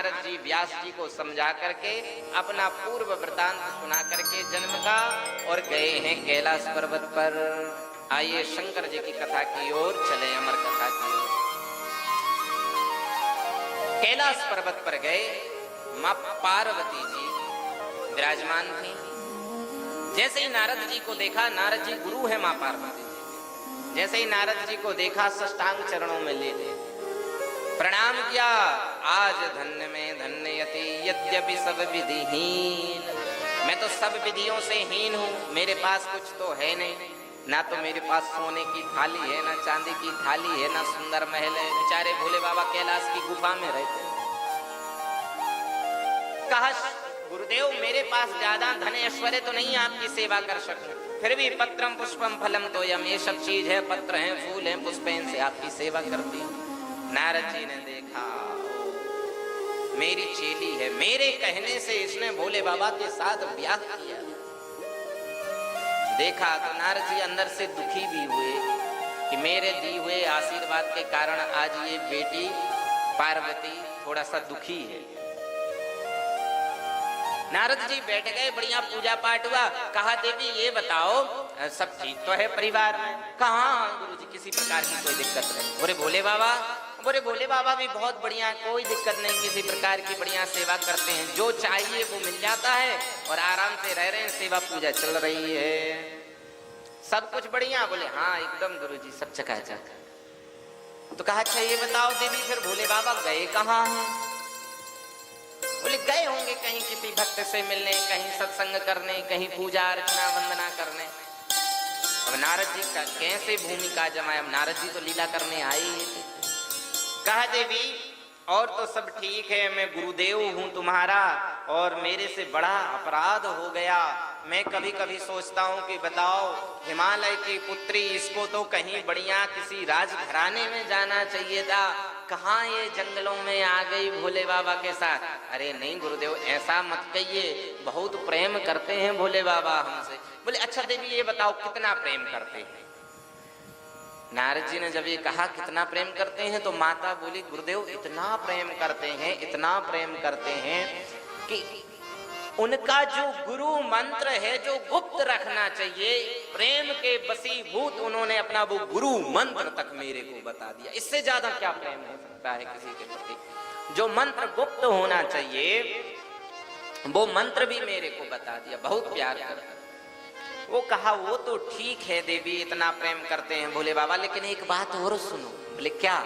नारद जी व्यास जी को समझा करके अपना पूर्व वृतांत सुना करके जन्म का और गए हैं कैलाश पर्वत पर। आइए शंकर जी की कथा की ओर चले, अमर कथा की ओर। कैलाश पर्वत पर गए, मां पार्वती जी विराजमान थी। जैसे ही नारद जी को देखा, नारद जी गुरु है मां पार्वती जी, जैसे ही नारद जी को देखा साष्टांग चरणों में ले प्रणाम किया। आज धन्य में धन्य यति यद्यपि सब विधिहीन, मैं तो सब विधियों से हीन हूँ, मेरे पास कुछ तो है नहीं, ना तो मेरे पास सोने की थाली है, ना चांदी की थाली है, ना सुंदर महल है। बेचारे भोले बाबा कैलाश की गुफा में रहते। कहा गुरुदेव मेरे पास ज्यादा धन ऐश्वर्य तो नहीं आपकी सेवा कर सकूं, फिर भी पत्रम पुष्पम फलम तोयम, ये सब चीज है, पत्र हैं, फूल हैं, पुष्प हैं, से आपकी सेवा करती हूँ। नारद जी ने देखा मेरी चेली है, मेरे कहने से इसने भोले बाबा के साथ ब्याह किया। देखा तो नारद जी अंदर से दुखी भी हुए कि मेरे दी हुए आशीर्वाद के कारण आज ये बेटी पार्वती थोड़ा सा दुखी है। नारद जी बैठ गए, बढ़िया पूजा पाठ हुआ। कहा देवी ये बताओ सब ठीक तो है परिवार में? कहा गुरु जी किसी प्रकार की कोई दिक्कत नहीं। बोले भोले बाबा? बोले भोले बाबा भी बहुत बढ़िया, कोई दिक्कत नहीं, किसी प्रकार की बढ़िया सेवा करते हैं, जो चाहिए वो मिल जाता है और आराम से रह रहे हैं, सेवा पूजा चल रही है, सब कुछ बढ़िया। बोले हाँ एकदम गुरु जी सब चकाचक। तो कहा अच्छा ये बताओ देवी फिर भोले बाबा गए कहाँ हैं? बोले गए होंगे कहीं किसी भक्त से मिलने, कहीं सत्संग करने, कहीं पूजा अर्चना वंदना करने। अब नारद जी का कैसे भूमिका जमाए, अब नारद जी तो लीला करने आए ही थे। कहा देवी और तो सब ठीक है, मैं गुरुदेव हूँ तुम्हारा और मेरे से बड़ा अपराध हो गया। मैं कभी कभी सोचता हूँ कि बताओ हिमालय की पुत्री, इसको तो कहीं बढ़िया किसी राजघराने में जाना चाहिए था, कहाँ ये जंगलों में आ गई भोले बाबा के साथ। अरे नहीं गुरुदेव ऐसा मत कहिए, बहुत प्रेम करते हैं भोले बाबा हमसे। बोले अच्छा देवी ये बताओ कितना प्रेम करते हैं? नारद जी ने जब ये कहा कितना प्रेम करते हैं तो माता बोली गुरुदेव इतना प्रेम करते हैं, इतना प्रेम करते हैं कि उनका जो गुरु मंत्र है जो गुप्त रखना चाहिए, प्रेम के वशीभूत उन्होंने अपना वो गुरु मंत्र तक मेरे को बता दिया। इससे ज्यादा क्या प्रेम हो सकता है किसी के प्रति? जो मंत्र गुप्त होना चाहिए वो मंत्र भी मेरे को बता दिया, बहुत प्यार करता। वो कहा वो तो ठीक है देवी इतना प्रेम करते हैं भोले बाबा, लेकिन एक बात और सुनो। बोले क्या?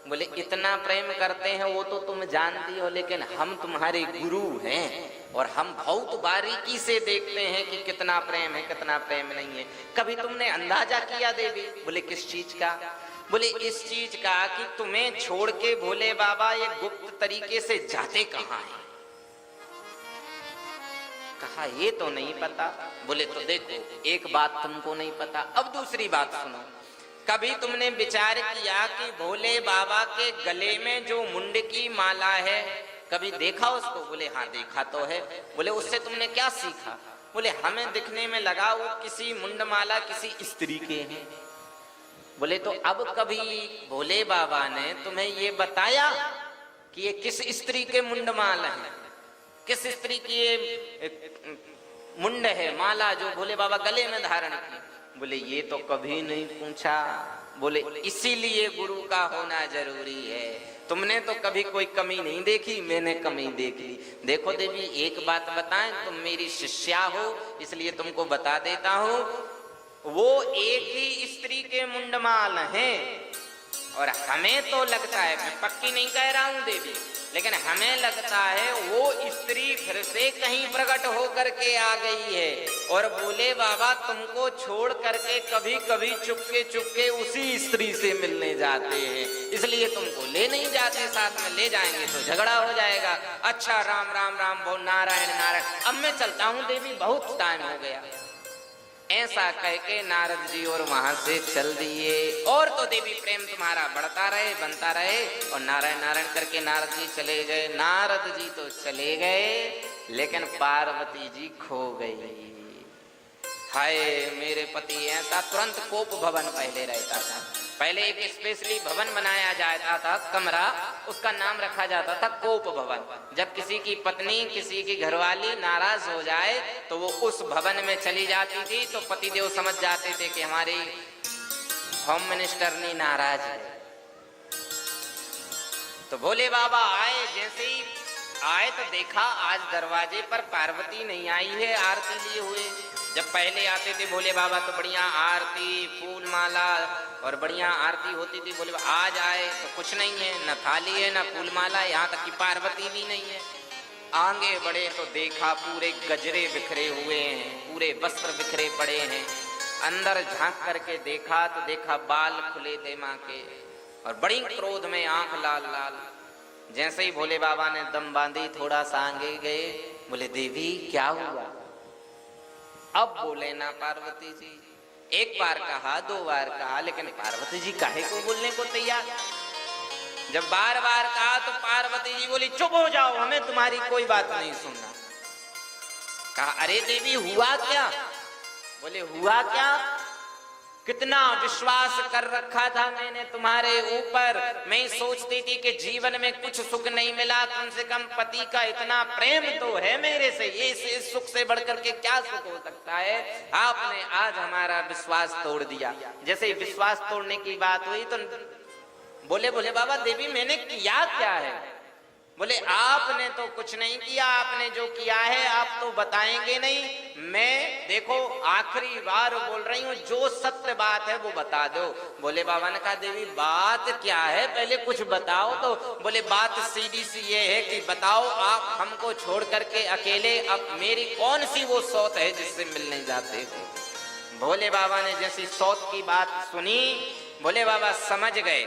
बोले इतना प्रेम करते हैं वो तो तुम जानती हो, लेकिन हम तुम्हारे गुरु हैं और हम बहुत बारीकी से देखते हैं कि कितना प्रेम है कितना प्रेम नहीं है। कभी तुमने अंदाजा किया देवी? बोले किस चीज का? बोले इस चीज का कि तुम्हें छोड़ के भोले बाबा ये गुप्त तरीके से जाते कहाँ हैं? कहा ये तो नहीं पता। बोले तो देखो एक बात तुमको नहीं पता, अब दूसरी बात सुनो। कभी तुमने विचार किया कि भोले बाबा के गले में जो मुंड की माला है कभी देखा उसको? बोले हाँ देखा तो है। बोले उससे तुमने क्या सीखा? बोले हमें दिखने में लगा वो किसी मुंडमाला किसी स्त्री के हैं। बोले तो अब कभी भोले बाबा ने तुम्हें ये बताया कि ये किस स्त्री के मुंडमाला है, किस स्त्री की ये मुंड है माला जो भोले बाबा गले में धारण की? बोले ये तो कभी नहीं पूछा। बोले इसीलिए गुरु का होना जरूरी है। तुमने तो कभी कोई कमी नहीं देखी, मैंने कमी देख ली। देखो देवी एक बात बताएं, तुम मेरी शिष्या हो इसलिए तुमको बता देता हूं, वो एक ही स्त्री के मुंडमाल हैं और हमें तो लगता है, मैं पक्की नहीं कह रहा हूं देवी, लेकिन हमें लगता है वो स्त्री फिर से कहीं प्रकट होकर के आ गई है और भोले बाबा तुमको छोड़ करके कभी कभी चुपके चुपके उसी स्त्री से मिलने जाते हैं, इसलिए तुमको ले नहीं जाते, साथ में ले जाएंगे तो झगड़ा हो जाएगा। अच्छा राम राम राम बोल, नारायण नारायण, अब मैं चलता हूँ देवी, बहुत टाइम हो गया। ऐसा कह के नारद जी और वहां से चल दिए। और तो देवी प्रेम तुम्हारा बढ़ता रहे बनता रहे। और नारायण नारायण करके नारद जी चले गए। नारद जी तो चले गए लेकिन पार्वती जी खो गई। हाय मेरे पति, ऐसा तुरंत कोप भवन पहले रहता था, पहले एक स्पेशली भवन बनाया जाता था, कमरा, उसका नाम रखा जाता था कोप भवन। जब किसी की पत्नी, किसी की घरवाली नाराज हो जाए तो वो उस भवन में चली जाती थी, तो पतिदेव समझ जाते थे कि हमारी होम मिनिस्टर ने नाराज है। तो भोले बाबा आए, जैसे ही आए तो देखा आज दरवाजे पर पार्वती नहीं आई है आरती लिए हुए। जब पहले आते थे भोले बाबा तो बढ़िया आरती, फूल माला और बढ़िया आरती होती थी। भोले बाबा आज आए तो कुछ नहीं है, न थाली है न फूल माला, यहाँ तक कि पार्वती भी नहीं है। आगे बढ़े तो देखा पूरे गजरे बिखरे हुए हैं, पूरे वस्त्र बिखरे पड़े हैं। अंदर झांक करके देखा तो देखा बाल खुले थे माँ के, और बड़ी क्रोध में आंख लाल लाल। जैसे ही भोले बाबा ने दम बांधी, थोड़ा सा आगे गए, बोले देवी क्या हुआ? अब बोले ना पार्वती जी। एक बार कहा, दो बार कहा, लेकिन पार्वती जी काहे को बोलने को तैयार। जब बार बार कहा तो पार्वती जी बोली चुप हो जाओ, हमें तुम्हारी कोई बात नहीं सुनना। कहा अरे देवी हुआ क्या? बोले हुआ क्या? कितना विश्वास कर रखा था मैंने तुम्हारे ऊपर। मैं सोचती थी कि जीवन में कुछ सुख नहीं मिला, कम से कम पति का इतना प्रेम तो है मेरे से, ये इस सुख से बढ़कर के क्या सुख हो सकता है। आपने आज हमारा विश्वास तोड़ दिया। जैसे ही विश्वास तोड़ने की बात हुई तो बोले भोले बाबा देवी मैंने किया क्या है? बोले आपने तो कुछ नहीं किया, आपने जो किया है आप तो बताएंगे नहीं। मैं देखो आखिरी बार बोल रही हूँ, जो सत्य बात है वो बता दो। बोले बाबा ने कहा देवी बात क्या है, पहले कुछ बताओ। तो बोले बात सीधी सी ये है कि बताओ आप हमको छोड़ करके अकेले अब मेरी कौन सी वो सौत है जिससे मिलने जाते हो। भोले बाबा ने जैसी सौत की बात सुनी, भोले बाबा समझ गए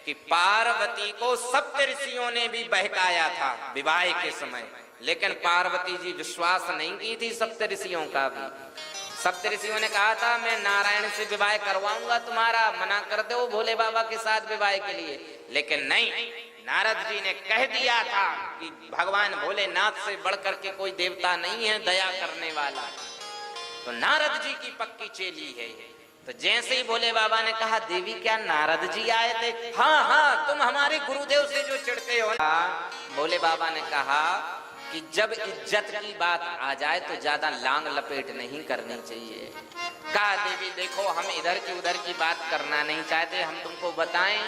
कि पार्वती को सप्त ऋषियों ने भी बहकाया था विवाह के समय, लेकिन पार्वती जी विश्वास नहीं की थी सप्त ऋषियों का भी। सप्त ऋषियों ने कहा था मैं नारायण से विवाह करवाऊंगा तुम्हारा, मना कर दो भोले बाबा के साथ विवाह के लिए। लेकिन नहीं, नारद जी ने कह दिया था कि भगवान भोलेनाथ से बढ़कर के कोई देवता नहीं है दया करने वाला। तो नारद जी की पक्की चेली है। तो जैसे ही भोले बाबा ने कहा देवी क्या नारद जी आए थे? हाँ हाँ तुम हमारे गुरुदेव से जो चिढ़ते हो। भोले बाबा ने कहा कि जब इज्जत की बात आ जाए तो ज्यादा लांग लपेट नहीं करनी चाहिए। कहा देवी देखो हम इधर की उधर की बात करना नहीं चाहते, हम तुमको बताएं।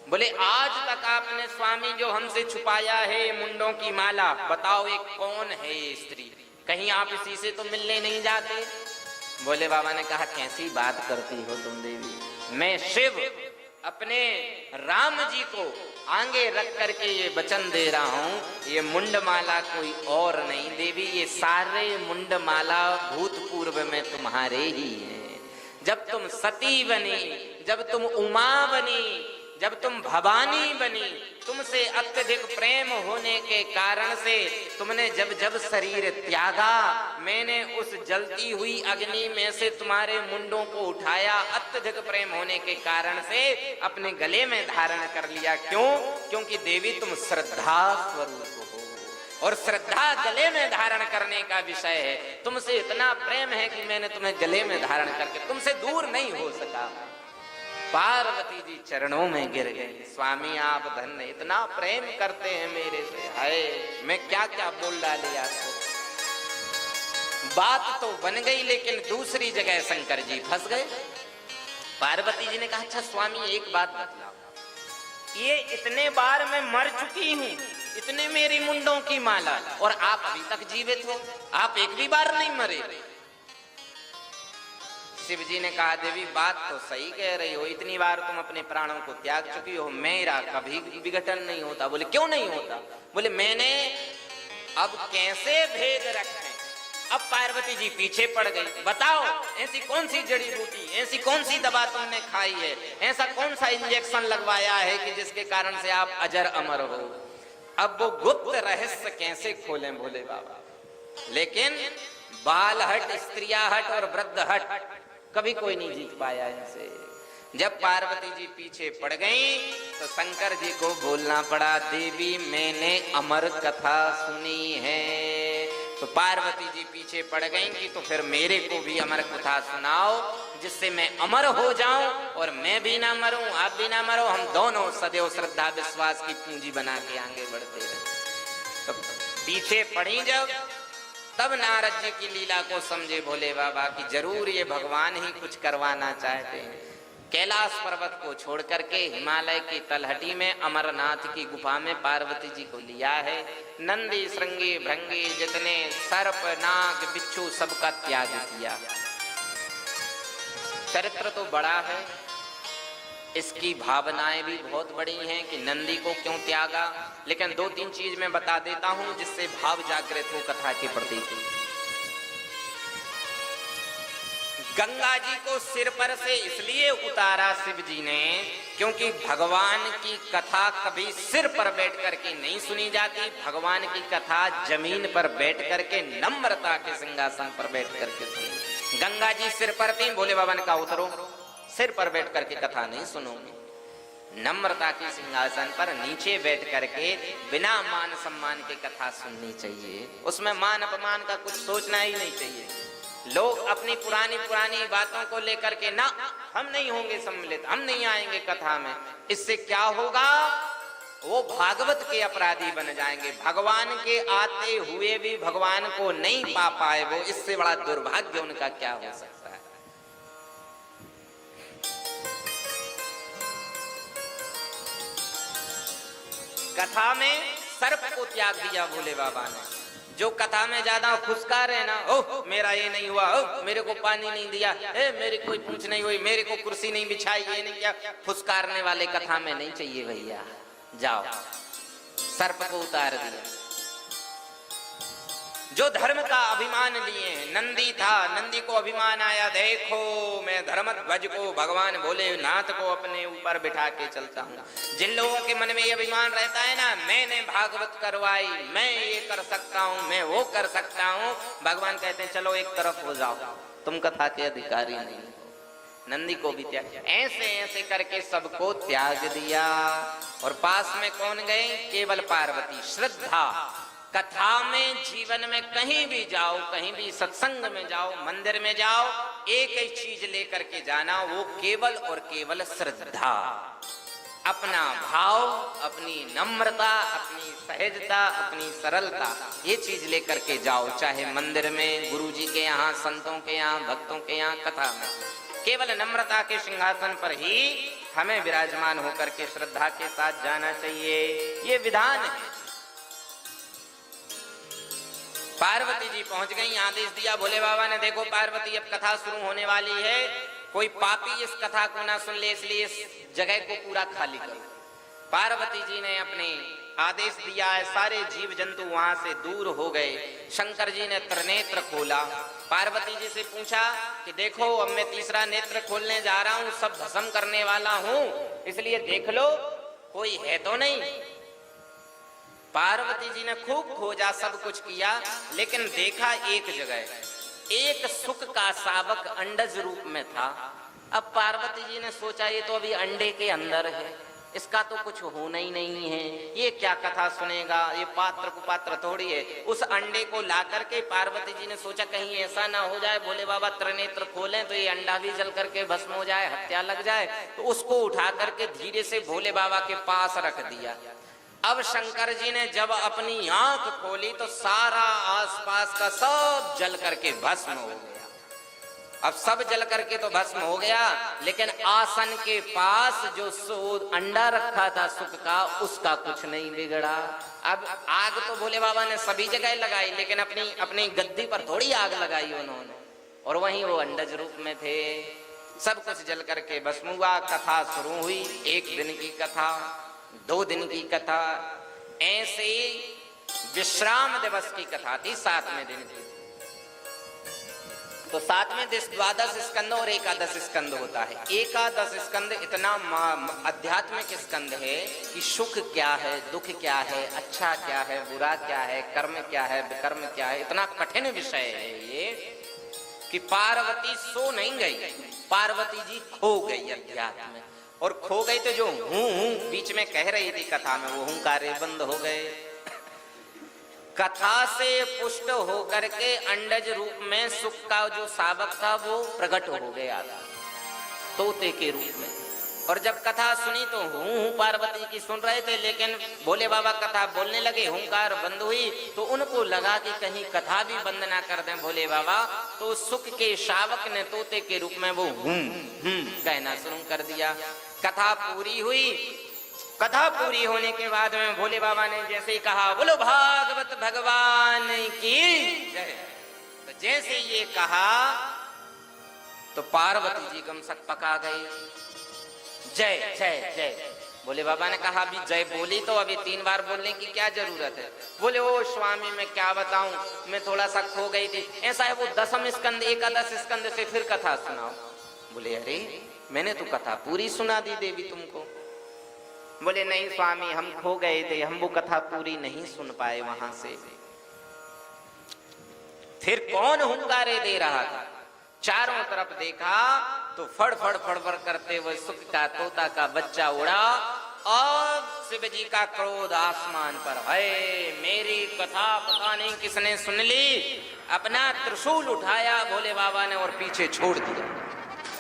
बोले आज तक आपने स्वामी जो हमसे छुपाया है मुंडों की माला, बताओ एक कौन है ये स्त्री? कहीं आप इसी से तो मिलने नहीं जाते? भोले बाबा ने कहा कैसी बात करती हो तुम देवी, मैं शिव अपने राम जी को आगे रख करके ये वचन दे रहा हूँ, ये मुंडमाला कोई और नहीं देवी, ये सारे मुंडमाला भूतपूर्व में तुम्हारे ही हैं। जब तुम सती बनी, जब तुम उमा बनी, जब तुम भवानी बनी, तुमसे अत्यधिक प्रेम होने के कारण से तुमने जब जब शरीर त्यागा, मैंने उस जलती हुई अग्नि में से तुम्हारे मुंडों को उठाया, अत्यधिक प्रेम होने के कारण से अपने गले में धारण कर लिया। क्यों? क्योंकि देवी तुम श्रद्धा स्वरूप हो, और श्रद्धा गले में धारण करने का विषय है। तुमसे इतना प्रेम है कि मैंने तुम्हें गले में धारण करके तुमसे दूर नहीं हो सका। पार्वती जी चरणों में गिर गई, स्वामी आप धन्य, इतना प्रेम करते हैं मेरे से, हाय मैं क्या क्या बोल डाली आपको। बात तो बन गई, लेकिन दूसरी जगह शंकर जी फंस गए। पार्वती जी ने कहा अच्छा स्वामी एक बात बतलाओ, ये इतने बार मैं मर चुकी हूँ, इतने मेरी मुंडों की माला, और आप अभी तक जीवित हो, आप एक भी बार नहीं मरे। शिव जी ने कहा देवी बात तो सही कह रही हो, इतनी बार तुम अपने प्राणों को त्याग चुकी हो, मेरा कभी विघटन नहीं होता। बोले क्यों नहीं होता? बोले मैंने अब कैसे भेद रखे। अब पार्वती जी पीछे पड़ गई, बताओ ऐसी कौन सी जड़ी बूटी, ऐसी कौन सी दवा तुमने खाई है, ऐसा कौन सा इंजेक्शन लगवाया है कि जिसके कारण से आप अजर अमर हो। अब वो गुप्त रहस्य कैसे खोलें भोले बाबा। लेकिन बाल हट, स्त्रिया हट और वृद्ध हट कभी कोई नहीं जीत पाया इनसे। जब पार्वती जी पीछे पड़ गईं, तो शंकर जी को बोलना पड़ा देवी मैंने अमर कथा सुनी है। तो पार्वती जी पीछे पड़ गईं कि तो फिर मेरे को भी अमर कथा सुनाओ। जिससे मैं अमर हो जाऊं और मैं भी ना मरूं, आप भी ना मरो, हम दोनों सदैव श्रद्धा विश्वास की पूंजी बना के आगे बढ़ते रहे। तो पीछे पड़ी जब, तब नारद जी की लीला को समझे भोले बाबा कि जरूर ये भगवान ही कुछ करवाना चाहते हैं। कैलाश पर्वत को छोड़ करके हिमालय की तलहटी में अमरनाथ की गुफा में पार्वती जी को लिया है। नंदी श्रृंगी भृंगी जितने सर्प नाग बिच्छू सबका त्याग किया। चरित्र तो बड़ा है, इसकी भावनाएं भी बहुत बड़ी हैं कि नंदी को क्यों त्यागा, लेकिन दो तीन चीज मैं बता देता हूं जिससे भाव जागृत हो कथा के प्रति। गंगा जी को सिर पर से इसलिए उतारा शिव जी ने क्योंकि भगवान की कथा कभी सिर पर बैठ करके नहीं सुनी जाती। भगवान की कथा जमीन पर बैठ करके नम्रता के सिंहासन पर बैठ करके सुनी। गंगा जी सिर पर थी, भोले बाबा ने कहा उतरो, सिर पर बैठ करके कथा नहीं सुनोगे। नम्रता के सिंहासन पर नीचे बैठ करके बिना मान सम्मान के कथा सुननी चाहिए। उसमें मान अपमान का कुछ सोचना ही नहीं चाहिए। लोग अपनी पुरानी बातों को लेकर के ना, हम नहीं होंगे सम्मिलित, हम नहीं आएंगे कथा में, इससे क्या होगा, वो भागवत के अपराधी बन जाएंगे। भगवान के आते हुए भी भगवान को नहीं पा पाए वो, इससे बड़ा दुर्भाग्य उनका क्या हो सकता है। कथा में सर्प को त्याग दिया भोले बाबा ने। जो कथा में ज्यादा फुसकार है ना, ओह मेरा ये नहीं हुआ, ओह मेरे को पानी नहीं दिया, मेरी कोई पूछ नहीं हुई, मेरे को कुर्सी नहीं बिछाई, ये नहीं किया, फुसकारने वाले कथा में नहीं चाहिए भैया। जाओ, सर्प को उतार दिया। जो धर्म का अभिमान लिए हैं, नंदी था, नंदी को अभिमान आया, देखो मैं धर्मध्वज को, भगवान भोलेनाथ को अपने ऊपर बिठा के चलता हूँ। जिन लोगों के मन में ये अभिमान रहता है ना, मैंने भागवत करवाई, मैं ये कर सकता हूँ, मैं वो कर सकता हूँ, भगवान कहते हैं चलो एक तरफ हो जाओ, तुम कथा के अधिकारी नहीं हो। नंदी को भी त्याग, ऐसे ऐसे करके सबको त्याग दिया। और पास में कौन गए, केवल पार्वती। श्रद्धा, कथा में, जीवन में कहीं भी जाओ, कहीं भी सत्संग में जाओ, मंदिर में जाओ, एक ही चीज लेकर के जाना, वो केवल और केवल श्रद्धा, अपना भाव, अपनी नम्रता, अपनी सहजता, अपनी सरलता, ये चीज लेकर के जाओ। चाहे मंदिर में, गुरु जी के यहाँ, संतों के यहाँ, भक्तों के यहाँ, कथा में केवल नम्रता के सिंहासन पर ही हमें विराजमान होकर के श्रद्धा के साथ जाना चाहिए। ये विधान है। पार्वती जी पहुंच गई, आदेश दिया भोले बाबा ने, देखो पार्वती अब कथा शुरू होने वाली है, कोई पापी इस कथा को ना सुन ले, इसलिए इस जगह को पूरा खाली करो। पार्वती जी ने अपने आदेश दिया है, सारे जीव जंतु वहां से दूर हो गए। शंकर जी ने त्रिनेत्र खोला, पार्वती जी से पूछा कि देखो अब मैं तीसरा नेत्र खोलने जा रहा हूँ, सब भस्म करने वाला हूँ, इसलिए देख लो कोई है तो नहीं। पार्वती जी ने खूब खोजा, सब कुछ किया, लेकिन देखा एक जगह एक सुख का शावक अंडज रूप में था। अब पार्वती जी ने सोचा ये तो अभी अंडे के अंदर है, इसका तो कुछ होना ही नहीं है, ये क्या कथा सुनेगा, ये पात्र कुपात्र थोड़ी है। उस अंडे को ला करके पार्वती जी ने सोचा कहीं ऐसा ना हो जाए भोले बाबा त्रिनेत्र खोलें तो ये अंडा भी जल करके भस्म हो जाए, हत्या लग जाए। तो उसको उठा करके धीरे से भोले बाबा के पास रख दिया। अब शंकर जी ने जब अपनी आंख खोली तो सारा आसपास का सब जल करके भस्म हो गया। अब सब जल करके तो भस्म हो गया, लेकिन आसन के पास जो अंडा रखा था सुख का, उसका कुछ नहीं बिगड़ा। अब आग तो भोले बाबा ने सभी जगह लगाई, लेकिन अपनी गद्दी पर थोड़ी आग लगाई उन्होंने, और वहीं वो अंडज रूप में थे। सब कुछ जल करके भस्म हुआ। कथा शुरू हुई, 1 दिन की कथा, 2 दिन की कथा, ऐसे विश्राम दिवस की कथा थी 7वें दिन की। तो 7वें दिन 12 स्कंद और 11 स्कंद होता है। 11 स्कंद इतना आध्यात्मिक स्कंद है कि सुख क्या है, दुख क्या है, अच्छा क्या है, बुरा क्या है, कर्म क्या है, विकर्म क्या है, इतना कठिन विषय है ये कि पार्वती सो नहीं गई, पार्वती जी खो गई अध्यात्म में। और खो गई तो जो हूं बीच में कह रही थी कथा में, वो हुंकारे बंद हो गए। कथा से पुष्ट होकर के अंडज रूप में सुख का जो शावक था वो प्रकट हो गया था तोते के रूप में। और जब कथा सुनी तो हूँ पार्वती की सुन रहे थे, लेकिन भोले बाबा कथा बोलने लगे, हुंकार बंद हुई तो उनको लगा कि कहीं कथा भी बंद ना कर दें भोले बाबा। तो सुख के शावक ने तोते के रूप में वो कहना शुरू कर दिया। कथा पूरी हुई। कथा पूरी होने के बाद में भोले बाबा ने जैसे ही कहा बोलो भागवत भगवान की जय, तो जैसे ये कहा तो पार्वती जी गमसक पका गई। जय जय जय। भोले बाबा ने कहा अभी जय बोली तो अभी 3 बार बोलने की क्या जरूरत है। बोले ओ स्वामी मैं क्या बताऊं, मैं थोड़ा सा खो गई थी। ऐसा है वो 10वें स्कंद 11 स्कंद से फिर कथा सुनाओ। बोले अरे मैंने तो कथा पूरी सुना दी देवी तुमको। बोले नहीं स्वामी हम खो गए थे, हम वो कथा पूरी नहीं सुन पाए वहां से। फिर कौन हुंकारे दे रहा था, चारों तरफ देखा तो फड़ फड़ फड़ फड़ करते हुए सुख का तोता का बच्चा उड़ा और शिव जी का क्रोध आसमान पर है। मेरी कथा पता नहीं किसने सुन ली। अपना त्रिशूल उठाया भोले बाबा ने और पीछे छोड़ दिया।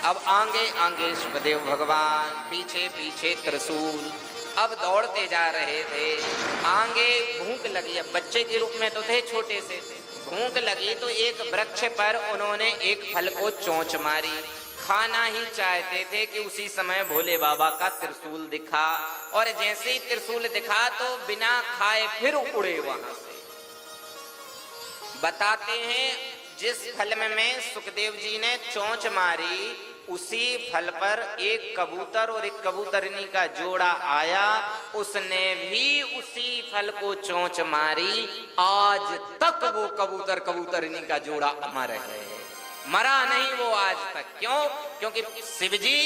अब आगे आगे शिवदेव भगवान, पीछे पीछे त्रिशूल। अब दौड़ते जा रहे थे। आगे भूख लगी, अब बच्चे के रूप में तो थे, छोटे से थे। भूख लगी तो एक वृक्ष पर उन्होंने एक फल को चोंच मारी। खाना ही चाहते थे कि उसी समय भोले बाबा का त्रिशूल दिखा, और जैसे ही त्रिशूल दिखा तो बिना खाए फिर उड़े वहां से। बताते हैं जिस फल में सुखदेव जी ने चोंच मारी उसी फल पर एक कबूतर और एक कबूतरनी का जोड़ा आया, उसने भी उसी फल को चोंच मारी। आज तक वो कबूतर कबूतरनी का जोड़ा अमर है, मरा नहीं वो आज तक। क्यों? क्योंकि शिव जी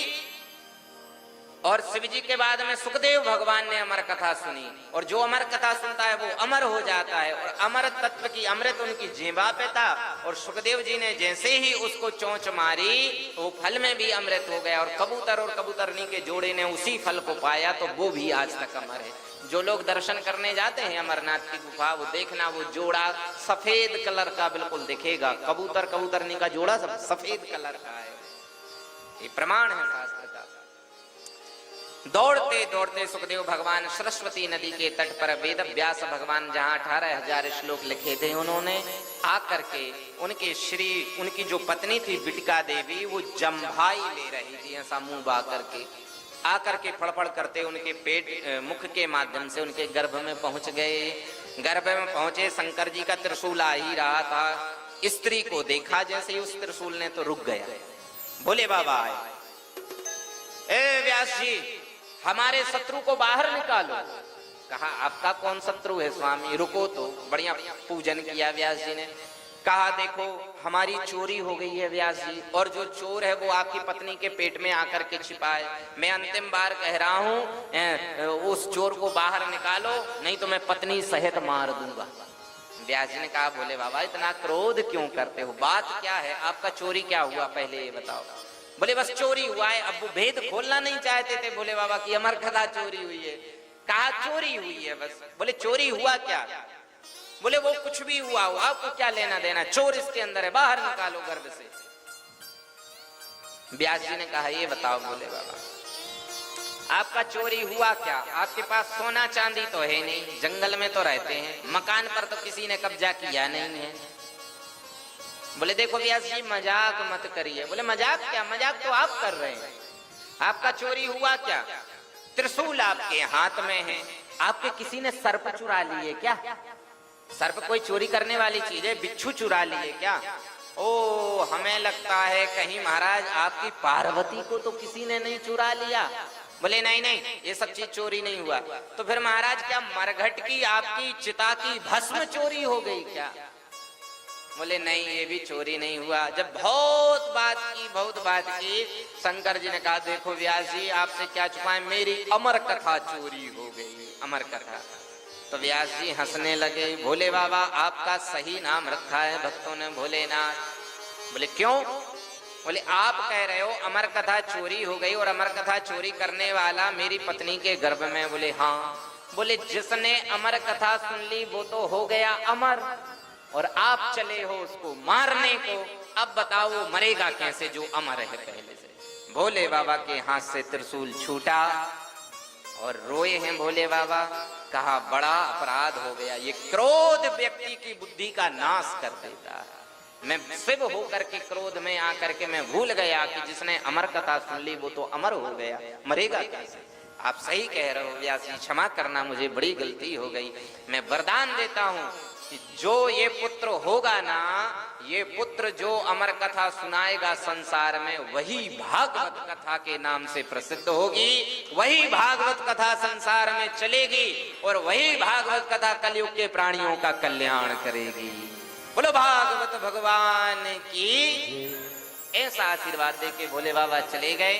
और शिव जी के बाद में सुखदेव भगवान ने अमर कथा सुनी, और जो अमर कथा सुनता है वो अमर हो जाता है। और अमर तत्व की अमृत उनकी जीवा पे था, और सुखदेव जी ने जैसे ही उसको चोंच मारी तो वो फल में भी अमृत हो गया, और कबूतर और कबूतरनी के जोड़े ने उसी फल को पाया, तो वो भी आज तक अमर है। जो लोग दर्शन करने जाते हैं अमरनाथ की गुफा, वो देखना वो जोड़ा सफेद कलर का बिल्कुल दिखेगा। कबूतर कबूतरनी का जोड़ा सब सफेद कलर का है, ये प्रमाण है शास्त्र का। दौड़ते दौड़ते सुखदेव भगवान सरस्वती नदी के तट पर वेद व्यास भगवान जहाँ 18,000 श्लोक लिखे थे, उन्होंने आकर के उनकी जो पत्नी थी बिटिका देवी, वो जम्भाई ले रही थी ऐसा मुंह बा करके, आकर के फड़फड़ करते उनके पेट मुख के माध्यम से उनके गर्भ में पहुंच गए। गर्भ में पहुंचे, शंकर जी का त्रिशूल आ ही रहा था। स्त्री को देखा जैसे ही उस त्रिशूल ने तो रुक गया। भोले बाबा आए, ए व्यास जी हमारे शत्रु को बाहर निकालो। कहा आपका कौन शत्रु है स्वामी, रुको तो। बढ़िया पूजन किया व्यास जी ने। कहा देखो हमारी चोरी हो गई है व्यास जी, और जो चोर है वो आपकी पत्नी के पेट में आकर के छिपा है। मैं अंतिम बार कह रहा हूँ उस चोर को बाहर निकालो, नहीं तो मैं पत्नी सहित मार दूंगा। व्यास जी ने कहा भोले बाबा इतना क्रोध क्यों करते हो, बात क्या है, आपका चोरी क्या हुआ पहले ये बताओ। बोले बस चोरी हुआ है। अब वो भेद खोलना नहीं चाहते थे भोले बाबा की अमर कथा चोरी हुई है। कहा चोरी हुई है बस। बोले चोरी हुआ क्या? बोले वो कुछ भी हुआ हो, आपको क्या लेना देना, चोर इसके अंदर है, बाहर निकालो गर्भ से। व्यास जी ने कहा ये बताओ भोले बाबा आपका चोरी हुआ क्या? आपके पास सोना चांदी तो है नहीं, जंगल में तो रहते हैं, मकान पर तो किसी ने कब्जा किया नहीं है। बोले देखो व्यास जी मजाक मत करिए। बोले मजाक क्या, मजाक तो आप कर रहे हैं। आपका चोरी हुआ क्या? त्रिशूल आपके हाथ में है, आपके किसी ने सर्प चुरा लिए क्या? सर्प कोई चोरी करने वाली चीज है, बिच्छू चुरा लिए क्या? ओ हमें लगता है कहीं महाराज आपकी पार्वती को तो किसी ने नहीं चुरा लिया। बोले नहीं नहीं ये सब चीज चोरी नहीं हुआ। तो फिर महाराज क्या मरघट की आपकी चिता की भस्म चोरी हो गई क्या? बोले नहीं ये भी चोरी नहीं हुआ। जब बहुत बात की शंकर जी ने कहा देखो व्यास जी आपसे क्या छुपाएं, मेरी अमर कथा चोरी हो गई, अमर कथा। तो व्यास जी हंसने लगे। भोले बाबा आपका सही नाम रखा है भक्तों ने भोलेनाथ। बोले क्यों? बोले आप कह रहे हो अमर कथा चोरी हो गई और अमर कथा चोरी करने वाला मेरी पत्नी के गर्भ में। बोले हाँ। बोले जिसने अमर कथा सुन ली वो तो हो गया अमर, और आप चले हो उसको मारने को। अब बताओ वो मरेगा कैसे जो अमर है पहले से। भोले बाबा के हाथ से त्रिशूल छूटा और रोए हैं भोले बाबा। कहा बड़ा अपराध हो गया, ये क्रोध व्यक्ति की बुद्धि का नाश कर देता है। मैं शिव होकर के क्रोध में आकर के मैं भूल गया कि जिसने अमर कथा सुन ली वो तो अमर हो गया, मरेगा कैसे। आप सही कह रहे हो व्यास जी, क्षमा करना, मुझे बड़ी गलती हो गई। मैं वरदान देता हूं कि जो ये पुत्र होगा ना, ये पुत्र जो अमर कथा सुनाएगा संसार में, वही भागवत कथा के नाम से प्रसिद्ध होगी, वही भागवत कथा संसार में चलेगी और वही भागवत कथा कलयुग के प्राणियों का कल्याण करेगी। बोलो भागवत भगवान की। ऐसा आशीर्वाद दे के भोले बाबा चले गए।